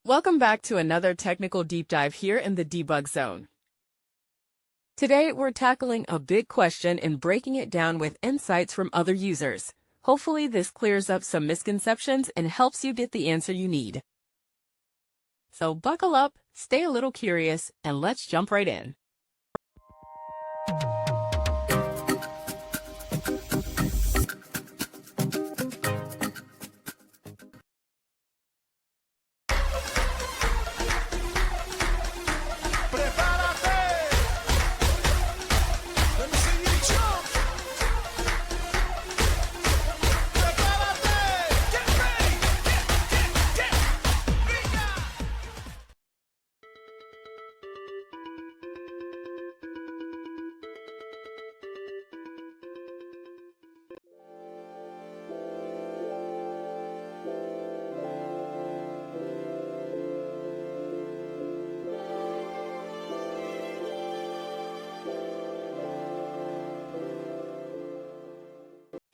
Welcome back to another technical deep dive here in the debug zone. Today, we're tackling a big question and breaking it down with insights from other users. Hopefully, this clears up some misconceptions and helps you get the answer you need. So buckle up, stay a little curious, and let's jump right in.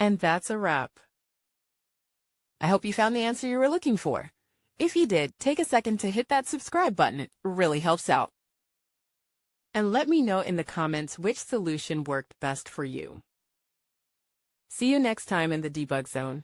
And that's a wrap. I hope you found the answer you were looking for. If you did, take a second to hit that subscribe button. It really helps out. And let me know in the comments which solution worked best for you. See you next time in the debug zone.